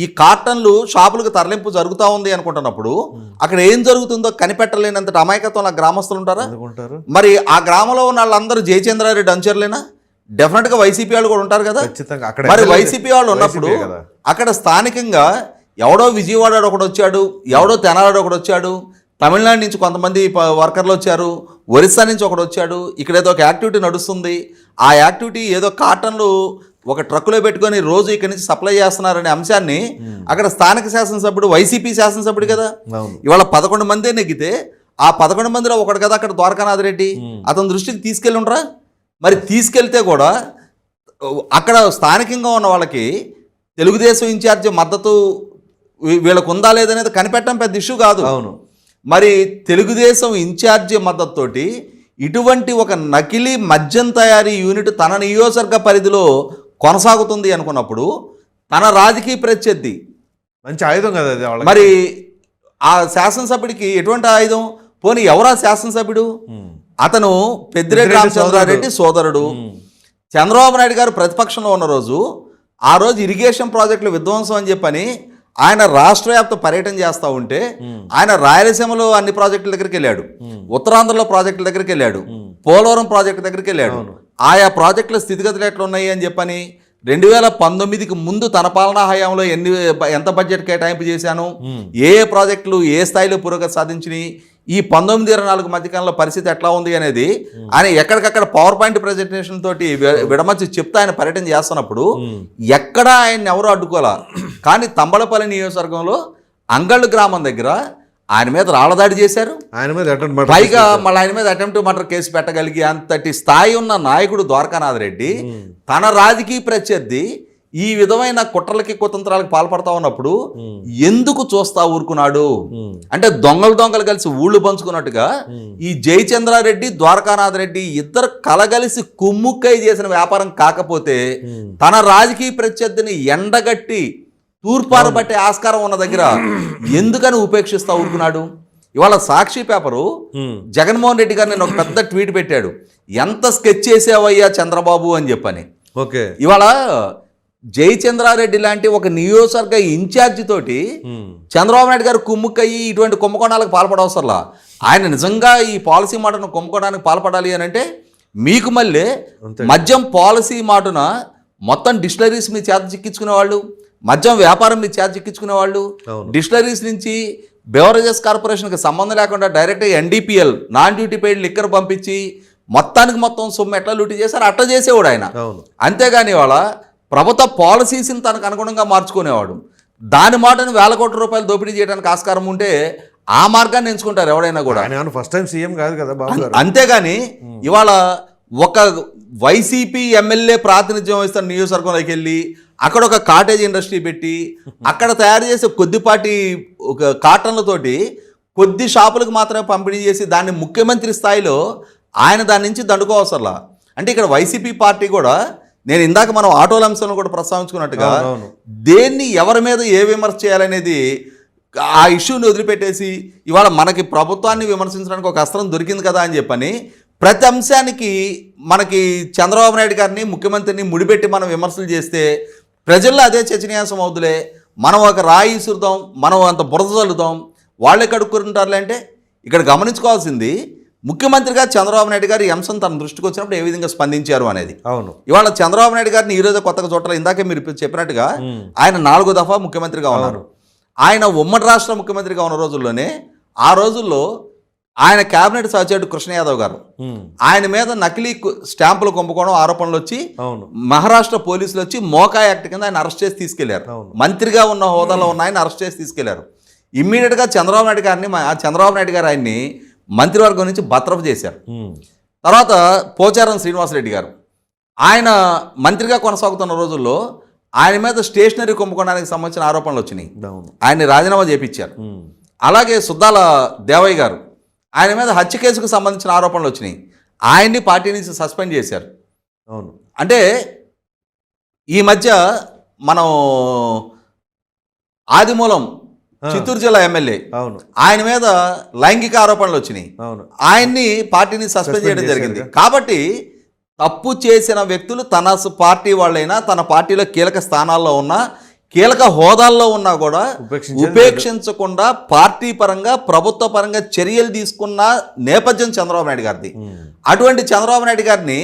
Speaker 3: ఈ కార్టన్లు షాపులకు తరలింపు జరుగుతూ ఉంది అనుకుంటున్నప్పుడు అక్కడ ఏం జరుగుతుందో కనిపెట్టలేనంత అమాయకత్వం ఆ గ్రామస్తులు ఉంటారా? మరి ఆ గ్రామంలో ఉన్న వాళ్ళందరూ జయచంద్రారెడ్డి అనుచరులేనా? డెఫినెట్గా వైసీపీ వాళ్ళు కూడా ఉంటారు కదా. మరి వైసీపీ వాళ్ళు ఉన్నప్పుడు అక్కడ స్థానికంగా ఎవడో విజయవాడ ఒకడు వచ్చాడు, ఎవడో తెనాలి ఒకడు వచ్చాడు, తమిళనాడు నుంచి కొంతమంది వర్కర్లు వచ్చారు, ఒరిస్సా నుంచి ఒకడు వచ్చాడు, ఇక్కడ ఏదో ఒక యాక్టివిటీ నడుస్తుంది, ఆ యాక్టివిటీ ఏదో కాటన్లు ఒక ట్రక్కులో పెట్టుకొని రోజు ఇక్కడి నుంచి సప్లై చేస్తున్నారనే అంశాన్ని అక్కడ స్థానిక శాసనసభ్యుడు వైసీపీ శాసనసభ్యుడు కదా, ఇవాళ 11 మందే నెగ్గితే ఆ 11 మందిలో ఒకడు కదా అక్కడ ద్వారకానాథ్ రెడ్డి, అతని దృష్టికి తీసుకెళ్ళి ఉండరా? మరి తీసుకెళ్తే కూడా అక్కడ స్థానికంగా ఉన్న వాళ్ళకి తెలుగుదేశం ఇన్ఛార్జి మద్దతు వీళ్ళకు ఉందా లేదనేది కనిపెట్టడం పెద్ద ఇష్యూ కాదు.
Speaker 2: అవును.
Speaker 3: మరి తెలుగుదేశం ఇన్ఛార్జి మద్దతుతోటి ఇటువంటి ఒక నకిలీ మద్యం తయారీ యూనిట్ తన నియోజకవర్గ పరిధిలో కొనసాగుతుంది అనుకున్నప్పుడు తన రాజకీయ ప్రత్యర్థి
Speaker 2: మంచి ఆయుధం కదా అది.
Speaker 3: మరి ఆ శాసనసభ్యుడికి ఎటువంటి ఆయుధం? పోనీ ఎవరా శాసనసభ్యుడు? అతను పెద్దిరెడ్డి రామచంద్రారెడ్డి సోదరుడు. చంద్రబాబు నాయుడు గారు ప్రతిపక్షంలో ఉన్న రోజు ఆ రోజు ఇరిగేషన్ ప్రాజెక్టులు విధ్వంసం అని చెప్పని ఆయన రాష్ట్ర వ్యాప్త పర్యటన చేస్తూ ఉంటే ఆయన రాయలసీమలో అన్ని ప్రాజెక్టుల దగ్గరికి వెళ్ళాడు, ఉత్తరాంధ్రలో ప్రాజెక్టుల దగ్గరికి వెళ్ళాడు, పోలవరం ప్రాజెక్టు దగ్గరికి వెళ్ళాడు. ఆయా ప్రాజెక్టుల స్థితిగతులు ఎట్లా ఉన్నాయి అని చెప్పని 2019కి ముందు తన పాలనా హయాంలో ఎంత బడ్జెట్ కేటాయింపు చేశాను, ఏ ప్రాజెక్టులు ఏ స్థాయిలో పురోగతి సాధించినాయి, ఈ 19-24 మధ్యకాలంలో పరిస్థితి ఎట్లా ఉంది అనేది ఆయన ఎక్కడికక్కడ పవర్ పాయింట్ ప్రజెంటేషన్ తోటి విడమర్చి చెప్తా ఆయన పర్యటన చేస్తున్నప్పుడు ఎక్కడా ఆయన ఎవరు అడ్డుకోలా. కానీ తంబళపల్లి నియోజకవర్గంలో అంగళ్ళు గ్రామం దగ్గర ఆయన మీద రాళ్లదాడి చేశారు, పైగా మళ్ళీ ఆయన మీద అటెంప్ట్ మర్డర్ కేసు పెట్టగలిగి అంతటి స్థాయి ఉన్న నాయకుడు ద్వారకానాథ్ రెడ్డి తన రాజకీయ ప్రత్యర్థి ఈ విధమైన కుట్రలకి కుతంత్రాలకు పాల్పడతా ఉన్నప్పుడు ఎందుకు చూస్తా ఊరుకున్నాడు అంటే దొంగలు కలిసి ఊళ్ళు పంచుకున్నట్టుగా ఈ జయచంద్రారెడ్డి ద్వారకానాథ్ రెడ్డి ఇద్దరు కలగలిసి కుమ్ముక్కై చేసిన వ్యాపారం కాకపోతే తన రాజకీయ ప్రత్యర్థిని ఎండగట్టి తూర్పారు పట్టే ఆస్కారం ఉన్న దగ్గర ఎందుకని ఉపేక్షిస్తా ఊరుకున్నాడు? ఇవాళ సాక్షి పేపరు జగన్మోహన్ రెడ్డి గారు నేను ఒక పెద్ద ట్వీట్ పెట్టాడు, ఎంత స్కెచ్ చేసావయ్యా చంద్రబాబు అని చెప్పని. ఇవాళ జయచంద్రారెడ్డి లాంటి ఒక నియోజకవర్గ ఇన్ఛార్జి తోటి చంద్రబాబు నాయుడు గారు కుమ్ముక్కయ్యి ఇటువంటి కుంభకోణాలకు పాల్పడవసరలా. ఆయన నిజంగా ఈ పాలసీ మాటను కుంభకోణానికి పాల్పడాలి అని అంటే మీకు మళ్ళీ మద్యం పాలసీ మాటున మొత్తం డిస్టిలరీస్ మీ చేత చిక్కించుకునేవాళ్ళు, మద్యం వ్యాపారం మీ చేత చిక్కించుకునేవాళ్ళు, డిస్టిలరీస్ నుంచి బెవరేజెస్ కార్పొరేషన్కి సంబంధం లేకుండా డైరెక్ట్గా NDPL non duty paid liquor పంపించి మొత్తం సొమ్ము ఎట్లా లూటీ చేశారు అట్లా చేసేవాడు ఆయన. అంతేగాని వాళ్ళ ప్రభుత్వ పాలసీస్ని తనకు అనుగుణంగా మార్చుకునేవాడు. దాని మాటను వేల కోట్ల రూపాయలు దోపిడీ చేయడానికి ఆస్కారం ఉంటే ఆ మార్గాన్ని ఎంచుకుంటారు ఎవడైనా కూడా.
Speaker 2: ఫస్ట్ టైం సీఎం కాదు కదా బాబు గారు.
Speaker 3: అంతేగాని ఇవాళ ఒక వైసీపీ ఎమ్మెల్యే ప్రాతినిధ్యం వహిస్తున్న నియోజకవర్గంలోకి వెళ్ళి అక్కడ ఒక కాటేజ్ ఇండస్ట్రీ పెట్టి అక్కడ తయారు చేసే కొద్దిపాటి ఒక కాటన్లతోటి కొద్ది షాపులకు మాత్రమే పంపిణీ చేసి దాన్ని ముఖ్యమంత్రి స్థాయిలో ఆయన దాని నుంచి దండుకోవసరలా. అంటే ఇక్కడ వైసీపీ పార్టీ కూడా నేను ఇందాక మనం ఆటోల అంశంలో కూడా ప్రస్తావించుకున్నట్టుగా దేన్ని ఎవరి మీద ఏ విమర్శ చేయాలనేది ఆ ఇష్యూని వదిలిపెట్టేసి ఇవాళ మనకి ప్రభుత్వాన్ని విమర్శించడానికి ఒక అస్త్రం దొరికింది కదా అని చెప్పని ప్రతి అంశానికి మనకి చంద్రబాబు నాయుడు గారిని ముఖ్యమంత్రిని ముడిపెట్టి మనం విమర్శలు చేస్తే ప్రజల్లో అదే చర్చనీయాంశం అవుతులే. మనం ఒక రాయి ఇసురుదాం, మనం అంత బురద చల్లుదాం, వాళ్ళే కడుక్కుంటారులే. అంటే ఇక్కడ గమనించుకోవాల్సింది ముఖ్యమంత్రిగా చంద్రబాబు నాయుడు గారు ఈ అంశం తన దృష్టికి వచ్చినప్పుడు ఏ విధంగా స్పందించారు అనేది.
Speaker 2: అవును,
Speaker 3: ఇవాళ చంద్రబాబు నాయుడు గారిని ఈరోజు కొత్తగా చూడాలి. ఇందాకే మీరు చెప్పినట్టుగా ఆయన 4వ దఫా ముఖ్యమంత్రిగా ఉన్నారు. ఆయన ఉమ్మడి రాష్ట్ర ముఖ్యమంత్రిగా ఉన్న రోజుల్లోనే ఆ రోజుల్లో ఆయన కేబినెట్ సహచరుడు కృష్ణ యాదవ్ గారు ఆయన మీద నకిలీ స్టాంపులు కుంభకోణం ఆరోపణలు వచ్చి మహారాష్ట్ర పోలీసులు వచ్చి మోకా యాక్ట్ కింద ఆయన అరెస్ట్ చేసి తీసుకెళ్లారు. మంత్రిగా ఉన్న హోదాలో ఉన్న ఆయన అరెస్ట్ చేసి తీసుకెళ్లారు. ఇమ్మీడియట్గా చంద్రబాబు నాయుడు గారు ఆయన్ని మంత్రివర్గం నుంచి బర్తరఫ్ చేశారు. తర్వాత పోచారం శ్రీనివాసరెడ్డి గారు ఆయన మంత్రిగా కొనసాగుతున్న రోజుల్లో ఆయన మీద స్టేషనరీ కుంభకోణానికి సంబంధించిన ఆరోపణలు వచ్చినాయి. ఆయన్ని రాజీనామా చేపించారు. అలాగే సుద్దాల దేవయ్య గారు, ఆయన మీద హత్య కేసుకు సంబంధించిన ఆరోపణలు వచ్చినాయి. ఆయన్ని పార్టీ నుంచి సస్పెండ్ చేశారు.
Speaker 2: అవును.
Speaker 3: అంటే ఈ మధ్య మనం ఆదిమూలం చిత్తూరు జిల్లా ఎమ్మెల్యే,
Speaker 2: అవును,
Speaker 3: ఆయన మీద లైంగిక ఆరోపణలు వచ్చినాయి.
Speaker 2: అవును,
Speaker 3: ఆయన్ని పార్టీని సస్పెండ్ చేయడం జరిగింది. కాబట్టి తప్పు చేసిన వ్యక్తులు తన పార్టీ వాళ్ళైనా, తన పార్టీలో కీలక స్థానాల్లో ఉన్నా, కీలక హోదాల్లో ఉన్నా కూడా ఉపేక్షించకుండా పార్టీ పరంగా, ప్రభుత్వ పరంగా చర్యలు తీసుకున్న నేపథ్యం చంద్రబాబు నాయుడు గారిది. అటువంటి చంద్రబాబు నాయుడు గారిని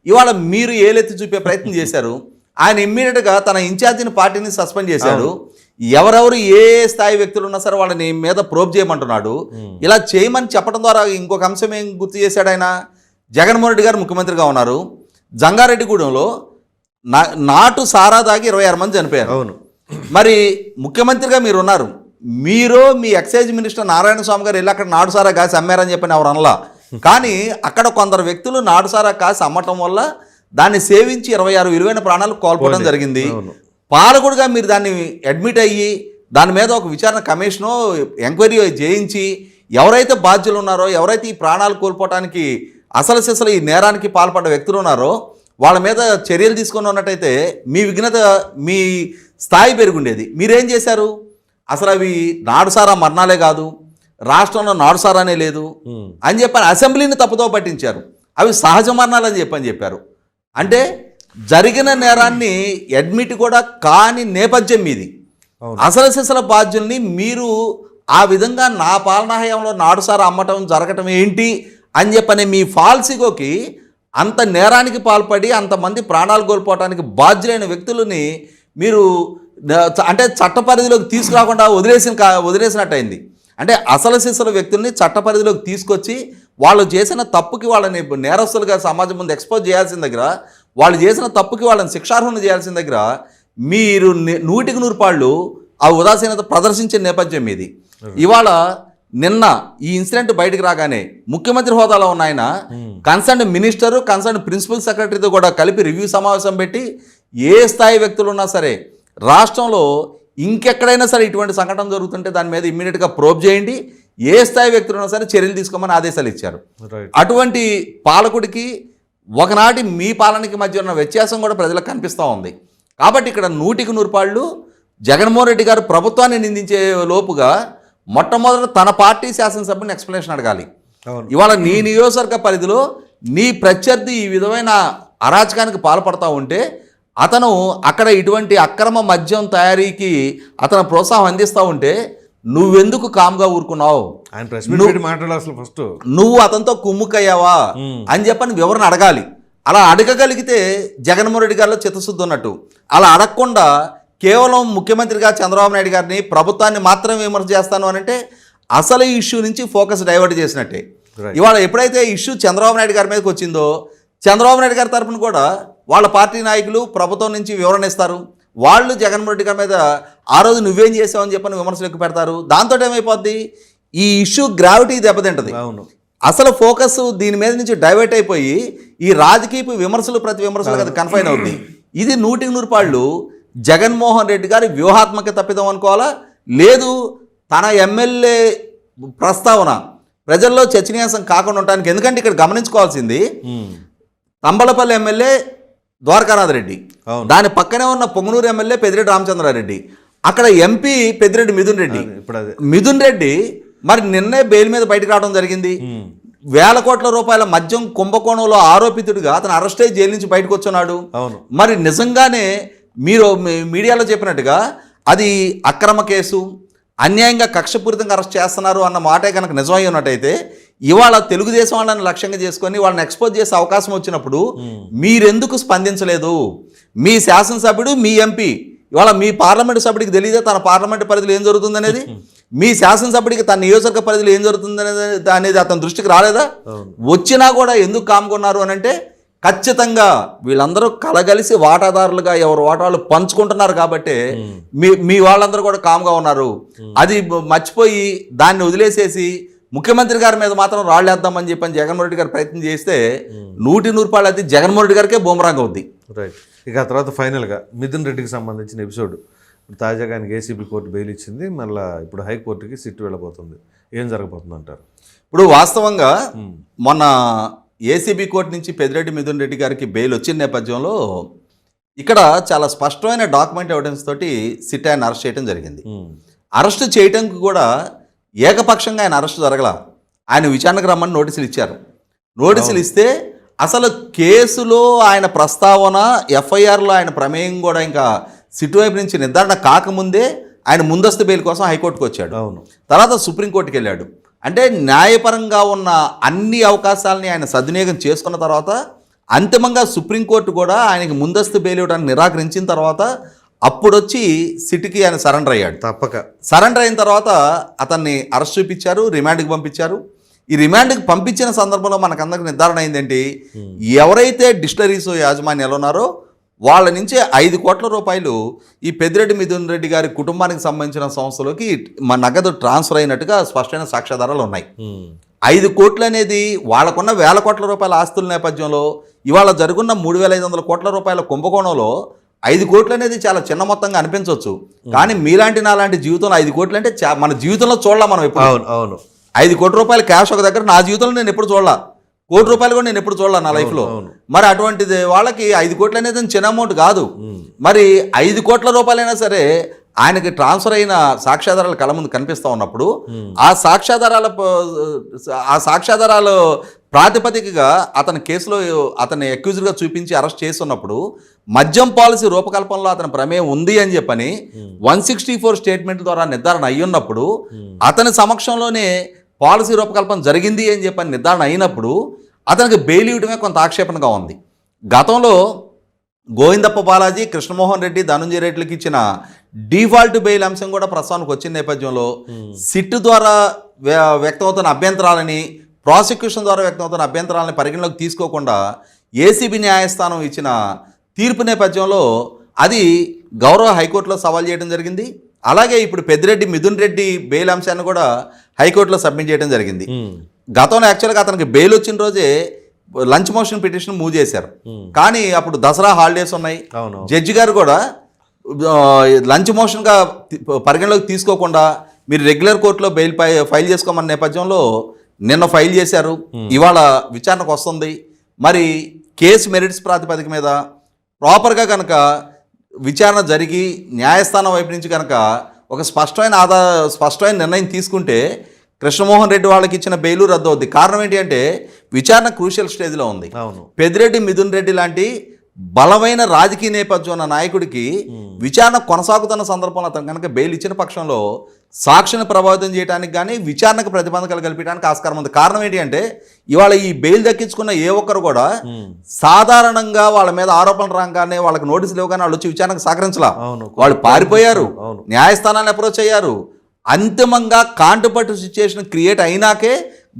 Speaker 3: ఇవాళ మీరు ఏలెత్తి చూపే ప్రయత్నం చేశారు. ఆయన ఇమ్మీడియట్గా తన ఇన్ఛార్జిని పార్టీని సస్పెండ్ చేశాడు. ఎవరెవరు ఏ స్థాయి వ్యక్తులు ఉన్నా సరే వాళ్ళని మీద ప్రోబ్ చేయమంటున్నాడు. ఇలా చేయమని చెప్పడం ద్వారా ఇంకొక అంశం ఏం గుర్తు చేశాడు ఆయన? జగన్మోహన్ రెడ్డి గారు ముఖ్యమంత్రిగా ఉన్నారు. జంగారెడ్డిగూడెంలో నాటు సారా దాగి 26 మంది చనిపోయారు.
Speaker 2: అవును.
Speaker 3: మరి ముఖ్యమంత్రిగా మీరు ఉన్నారు. మీరు మీ ఎక్సైజ్ మినిస్టర్ నారాయణ స్వామి గారు వెళ్ళి అక్కడ నాటు సారా కాసి అమ్మారని చెప్పని ఎవరు అనలా. కానీ అక్కడ కొందరు వ్యక్తులు నాటు సారా కాసి అమ్మటం వల్ల దాన్ని సేవించి 26 విలువైన ప్రాణాలు కోల్పోవడం జరిగింది. పాలకుడుగా మీరు దాన్ని అడ్మిట్ అయ్యి దాని మీద ఒక విచారణ కమిషను ఎంక్వైరీ చేయించి ఎవరైతే బాధ్యులు ఉన్నారో, ఎవరైతే ఈ ప్రాణాలు కోల్పోవటానికి అసలు సిసలు ఈ నేరానికి పాల్పడ్డ వ్యక్తులు ఉన్నారో వాళ్ళ మీద చర్యలు తీసుకొని ఉన్నట్టయితే మీ విఘ్నత, మీ స్థాయి పెరుగుండేది. మీరేం చేశారు? అసలు అవి నాడుసారా మరణాలే కాదు, రాష్ట్రంలో నాడుసారానే లేదు అని చెప్పని అసెంబ్లీని తప్పుతో పట్టించారు. అవి సహజ మరణాలని చెప్పారు. అంటే జరిగిన నేరాన్ని అడ్మిట్ కూడా కాని నేపథ్యం మీది. అసలు సిసల బాధ్యుల్ని మీరు ఆ విధంగా నా పాలనా హయాంలో నాడుసారా అమ్మటం జరగటం ఏంటి అని చెప్పని మీ ఫాల్సిగోకి అంత నేరానికి పాల్పడి అంతమంది ప్రాణాలు కోల్పోవటానికి బాధ్యులైన వ్యక్తులని మీరు అంటే చట్ట పరిధిలోకి తీసుకురాకుండా వదిలేసినట్టయింది. అంటే అసలు సిసల వ్యక్తుల్ని చట్ట పరిధిలోకి తీసుకొచ్చి వాళ్ళు చేసిన తప్పుకి వాళ్ళని నేరస్తులుగా సమాజం ముందు ఎక్స్పోజ్ చేయాల్సిన దగ్గర, వాళ్ళు చేసిన తప్పుకి వాళ్ళని శిక్షార్హులను చేయాల్సిన దగ్గర మీరు 100% పాళ్ళు ఆ ఉదాసీనత ప్రదర్శించే నేపథ్యం ఇది. ఇవాళ నిన్న ఈ ఇన్సిడెంట్ బయటకు రాగానే ముఖ్యమంత్రి హోదాలో ఉన్న ఆయన కన్సర్న్ మినిస్టరు, కన్సర్న్ ప్రిన్సిపల్ సెక్రటరీతో కూడా కలిపి రివ్యూ సమావేశం పెట్టి ఏ స్థాయి వ్యక్తులు ఉన్నా సరే రాష్ట్రంలో ఇంకెక్కడైనా సరే ఇటువంటి సంఘటన జరుగుతుంటే దాని మీద ఇమ్మీడియట్గా ప్రోబ్ చేయండి, ఏ స్థాయి వ్యక్తులు ఉన్నా సరే చర్యలు తీసుకోమని ఆదేశాలు ఇచ్చారు. అటువంటి పాలకుడికి ఒకనాటి మీ పాలనకి మధ్య ఉన్న వ్యత్యాసం కూడా ప్రజలకు కనిపిస్తూ ఉంది. కాబట్టి ఇక్కడ 100% పాళ్ళు జగన్మోహన్ రెడ్డి గారు ప్రభుత్వాన్ని నిందించే లోపుగా మొట్టమొదట తన పార్టీ శాసనసభ్యుని ఎక్స్ప్లెనేషన్ అడగాలి. ఇవాళ నీ నియోజకవర్గ పరిధిలో నీ ప్రత్యర్థి ఈ విధమైన అరాచకానికి పాల్పడతా ఉంటే అతను అక్కడ ఇటువంటి అక్రమ మద్యం తయారీకి అతను ప్రోత్సాహం అందిస్తూ ఉంటే నువ్వెందుకు కామ్గా ఊరుకున్నావు? నువ్వు అతనితో కుమ్ముకయ్యావా అని చెప్పని వివరణ అడగాలి. అలా అడగగలిగితే జగన్మోహన్ రెడ్డి గారిలో చిత్తశుద్ధి ఉన్నట్టు. అలా అడగకుండా కేవలం ముఖ్యమంత్రిగా చంద్రబాబు నాయుడు గారిని, ప్రభుత్వాన్ని మాత్రమే విమర్శ చేస్తాను అని అంటే అసలు ఈ ఇష్యూ నుంచి ఫోకస్ డైవర్ట్ చేసినట్టే. ఇవాళ ఎప్పుడైతే ఇష్యూ చంద్రబాబు నాయుడు గారి మీదకి వచ్చిందో చంద్రబాబు నాయుడు గారి తరఫున కూడా వాళ్ళ పార్టీ నాయకులు ప్రభుత్వం నుంచి వివరణ ఇస్తారు. వాళ్ళు జగన్మోహన్ రెడ్డి గారి మీద ఆ రోజు నువ్వేం చేసావు అని చెప్పని విమర్శలు ఎక్కువ పెడతారు. దాంతో ఏమైపోద్ది, ఈ ఇష్యూ గ్రావిటీ దెబ్బతింటది. అసలు ఫోకస్ దీని మీద నుంచి డైవర్ట్ అయిపోయి ఈ రాజకీయ విమర్శలు ప్రతి విమర్శలు కదా కన్ఫైన్ అవుతుంది. ఇది 100% పాళ్ళు జగన్మోహన్ రెడ్డి గారి వ్యూహాత్మక తప్పిదం అనుకోవాలా, లేదు తన ఎమ్మెల్యే ప్రస్తావన ప్రజల్లో చర్చనీయాంశం కాకుండా ఉండడానికి. ఎందుకంటే ఇక్కడ గమనించుకోవాల్సింది తంబలపల్లి ఎమ్మెల్యే ద్వారకానాథ్ రెడ్డి, దాని పక్కనే ఉన్న పొంగనూరు ఎమ్మెల్యే పెద్దిరెడ్డి రామచంద్రారెడ్డి, అక్కడ ఎంపీ పెద్దిరెడ్డి మిథున్ రెడ్డి మరి నిన్నే బెయిల్ మీద బయటకు రావడం జరిగింది. వేల కోట్ల రూపాయల మద్యం కుంభకోణంలో ఆరోపితుడిగా అతను అరెస్ట్ అయ్యి జైలు నుంచి బయటకు వచ్చున్నాడు. మరి నిజంగానే మీరు మీడియాలో చెప్పినట్టుగా అది అక్రమ కేసు, అన్యాయంగా కక్షపూరితంగా అరెస్ట్ చేస్తున్నారు అన్న మాటే కనుక నిజమై ఉన్నట్టయితే ఇవాళ తెలుగుదేశం వాళ్ళని లక్ష్యంగా చేసుకొని వాళ్ళని ఎక్స్పోజ్ చేసే అవకాశం వచ్చినప్పుడు మీరెందుకు స్పందించలేదు? మీ శాసనసభ్యుడు, మీ ఎంపీ, ఇవాళ మీ పార్లమెంటు సభ్యుడికి తెలియదే తన పార్లమెంటు పరిధిలో ఏం జరుగుతుందనేది? మీ శాసనసభ్యుడికి తన నియోజకవర్గ పరిధిలో ఏం జరుగుతుందనేది అతని దృష్టికి రాలేదా? వచ్చినా కూడా ఎందుకు కామ్కొన్నారు అని అంటే ఖచ్చితంగా వీళ్ళందరూ కలగలిసి వాటాదారులుగా ఎవరు వాటాలు పంచుకుంటున్నారు కాబట్టి మీ వాళ్ళందరూ కూడా కామ్గా ఉన్నారు. అది మర్చిపోయి దాన్ని వదిలేసేసి ముఖ్యమంత్రి గారి మీద మాత్రం రాళ్ళేద్దామని చెప్పని జగన్మోహన్ రెడ్డి గారు ప్రయత్నం చేస్తే 100 రూపాయలు అది జగన్మోహన్ రెడ్డి గారికే బూమరాంగ్ అవుద్ది.
Speaker 2: రైట్. ఇక ఆ తర్వాత ఫైనల్గా మిథున్ రెడ్డికి సంబంధించిన ఎపిసోడ్ తాజాగా ఆయనకి ఏసీబీ కోర్టు బెయిల్ ఇచ్చింది, మళ్ళీ ఇప్పుడు హైకోర్టుకి సిట్ వెళ్ళబోతుంది. ఏం జరగబోతుంది అంటారు?
Speaker 3: ఇప్పుడు వాస్తవంగా మొన్న ఏసీబీ కోర్టు నుంచి పెద్దిరెడ్డి మిథున్ రెడ్డి గారికి బెయిల్ వచ్చిన నేపథ్యంలో ఇక్కడ చాలా స్పష్టమైన డాక్యుమెంట్ ఎవిడెన్స్ తోటి సిట్ ఆయన అరెస్ట్ చేయడం జరిగింది. అరెస్ట్ చేయడానికి కూడా ఏకపక్షంగా ఆయన అరెస్ట్ జరగల. ఆయన విచారణకు రమ్మని నోటీసులు ఇచ్చారు. నోటీసులు ఇస్తే అసలు కేసులో ఆయన ప్రస్తావన ఎఫ్ఐఆర్లో ఆయన ప్రమేయం కూడా ఇంకా సిట్ వైపు నుంచి నిర్ధారణ కాకముందే ఆయన ముందస్తు బెయిల్ కోసం హైకోర్టుకు వచ్చాడు. తర్వాత సుప్రీంకోర్టుకి వెళ్ళాడు. అంటే న్యాయపరంగా ఉన్న అన్ని అవకాశాలని ఆయన సద్వినియోగం చేసుకున్న తర్వాత అంతిమంగా సుప్రీంకోర్టు కూడా ఆయనకి ముందస్తు బెయిల్ ఇవ్వడానికి నిరాకరించిన తర్వాత అప్పుడొచ్చి సిట్కి ఆయన సరెండర్ అయ్యాడు.
Speaker 2: తప్పక
Speaker 3: సరెండర్ అయిన తర్వాత అతన్ని అరెస్ట్ చూపించారు, రిమాండ్కి పంపించారు. ఈ రిమాండ్కి పంపించిన సందర్భంలో మనకందరికి నిర్ధారణ అయిందేంటి, ఎవరైతే డిస్టిలరీస్ యాజమాన్యాలు ఉన్నారో వాళ్ళ నుంచి 5 కోట్ల రూపాయలు ఈ పెద్దిరెడ్డి మిథున్ రెడ్డి గారి కుటుంబానికి సంబంధించిన సంస్థలోకి మన నగదు ట్రాన్స్ఫర్ అయినట్టుగా స్పష్టమైన సాక్ష్యాధారాలు ఉన్నాయి. 5 కోట్లు అనేది వాళ్ళకున్న 1000 కోట్ల రూపాయల ఆస్తుల నేపథ్యంలో ఇవాళ జరుగున్న 3500 కోట్ల రూపాయల కుంభకోణంలో 5 కోట్లు అనేది చాలా చిన్న మొత్తంగా అనిపించవచ్చు. కానీ మీలాంటి నాలాంటి జీవితంలో 5 కోట్లు అంటే మన జీవితంలో చూడలే మనం ఎప్పుడు.
Speaker 2: అవును
Speaker 3: 5 కోట్ల రూపాయల క్యాష్ ఒక దగ్గర నా జీవితంలో నేను ఎప్పుడు చూడలా. 1 కోటి రూపాయలు కూడా నేను ఎప్పుడు చూడలే నా లైఫ్లో. మరి అటువంటిది వాళ్ళకి 5 కోట్లు అనేది చిన్న అమౌంట్ కాదు. మరి 5 కోట్ల రూపాయలైనా సరే ఆయనకి ట్రాన్స్ఫర్ అయిన సాక్ష్యాధారాలు కళ్ళ ముందు కనిపిస్తూ ఉన్నప్పుడు ఆ సాక్ష్యాధారాలు ప్రాతిపదికగా అతని కేసులో అతన్ని అక్యూజ్డ్గా చూపించి అరెస్ట్ చేస్తున్నప్పుడు మద్యం పాలసీ రూపకల్పనలో అతని ప్రమేయం ఉంది అని చెప్పని 164 స్టేట్మెంట్ ద్వారా నిర్ధారణ అయ్యున్నప్పుడు అతని సమక్షంలోనే పాలసీ రూపకల్పన జరిగింది అని చెప్పని నిర్ధారణ అయినప్పుడు అతనికి బెయిల్ ఇవ్వడమే కొంత ఆక్షేపణగా ఉంది. గతంలో గోవిందప్ప బాలాజీ, కృష్ణమోహన్ రెడ్డి, ధనుంజయ రెడ్డికి ఇచ్చిన డిఫాల్ట్ బెయిల్ అంశం కూడా ప్రస్తుతానికి వచ్చిన నేపథ్యంలో సిట్ ద్వారా వ్యక్తమవుతున్న అభ్యంతరాలని, ప్రాసిక్యూషన్ ద్వారా వ్యక్తమవుతున్న అభ్యంతరాలని పరిగణలోకి తీసుకోకుండా ఏసీబీ న్యాయస్థానం ఇచ్చిన తీర్పు నేపథ్యంలో అది గౌరవ హైకోర్టులో సవాల్ చేయడం జరిగింది. అలాగే ఇప్పుడు పెద్దిరెడ్డి మిథున్ రెడ్డి బెయిల్ అంశాన్ని కూడా హైకోర్టులో సబ్మిట్ చేయడం జరిగింది. గతంలో యాక్చువల్గా అతనికి బెయిల్ వచ్చిన రోజే లంచ్ మోషన్ పిటిషన్ మూవ్ చేశారు. కానీ అప్పుడు దసరా హాలిడేస్ ఉన్నాయి. జడ్జి గారు కూడా లంచ్ మోషన్గా పరిగణలోకి తీసుకోకుండా మీరు రెగ్యులర్ కోర్టులో బెయిల్ ఫైల్ చేసుకోమన్న నేపథ్యంలో నిన్న ఫైల్ చేశారు. ఇవాళ విచారణకు వస్తుంది. మరి కేసు మెరిట్స్ ప్రాతిపదిక మీద ప్రాపర్గా కనుక విచారణ జరిగి న్యాయస్థానం వైపు నుంచి కనుక ఒక స్పష్టమైన నిర్ణయం తీసుకుంటే కృష్ణమోహన్ రెడ్డి వాళ్ళకి ఇచ్చిన బెయిలు రద్దు అవుద్ది. కారణం ఏంటి అంటే విచారణ క్రూషియల్ స్టేజ్లో ఉంది. పెద్దిరెడ్డి మిథున్ రెడ్డి లాంటి బలమైన రాజకీయ నేపథ్యం ఉన్న నాయకుడికి విచారణ కొనసాగుతున్న సందర్భంలో అతను కనుక బెయిల్ ఇచ్చిన పక్షంలో సాక్షిని ప్రభావితం చేయడానికి కానీ విచారణకు ప్రతిబంధకాలు కల్పించడానికి ఆస్కారం ఉంది. కారణం ఏంటి అంటే ఇవాళ ఈ బెయిల్ దక్కించుకున్న ఏ ఒక్కరు కూడా సాధారణంగా వాళ్ళ మీద ఆరోపణలు రాగానే వాళ్ళకి నోటీసులు ఇవ్వగానే వాళ్ళు వచ్చి విచారణకు సహకరించలా. వాళ్ళు పారిపోయారు, న్యాయస్థానాన్ని అప్రోచ్ అయ్యారు. అంతిమంగా కాంటుపట్టు సిచ్యుయేషన్ క్రియేట్ అయినాకే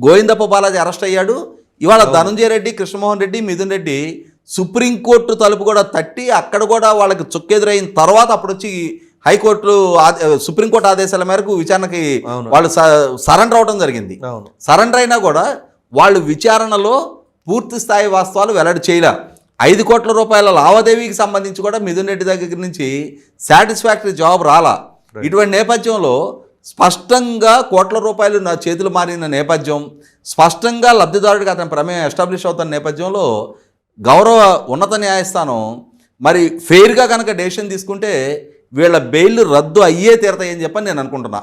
Speaker 3: గోవిందప్ప బాలాజీ అరెస్ట్ అయ్యాడు. ఇవాళ ధనుంజయ రెడ్డి, కృష్ణమోహన్ రెడ్డి, మిథున్ రెడ్డి సుప్రీంకోర్టు తలుపు కూడా తట్టి అక్కడ కూడా వాళ్ళకి చుక్కెదురైన తర్వాత అప్పుడు వచ్చి హైకోర్టు సుప్రీంకోర్టు ఆదేశాల మేరకు విచారణకి వాళ్ళు సరెండర్ అవడం జరిగింది. సరెండర్ అయినా కూడా వాళ్ళు విచారణలో పూర్తి స్థాయి వాస్తవాలు వెల్లడి చేయలే. 5 కోట్ల రూపాయల లావాదేవీకి సంబంధించి కూడా మిథున్ రెడ్డి దగ్గర నుంచి సాటిస్ఫాక్టరీ జవాబు రాలా. ఇటువంటి నేపథ్యంలో స్పష్టంగా కోట్ల రూపాయలు నా చేతులు మారిన నేపథ్యం, స్పష్టంగా లబ్ధిదారుడికి అతని ప్రమేయం ఎస్టాబ్లిష్ అవుతున్న నేపథ్యంలో గౌరవ ఉన్నత న్యాయస్థానం మరి ఫెయిర్గా కనుక డెసిషన్ తీసుకుంటే వీళ్ళ బెయిల్ రద్దు అయ్యే తీరతాయని చెప్పని నేను అనుకుంటున్నా.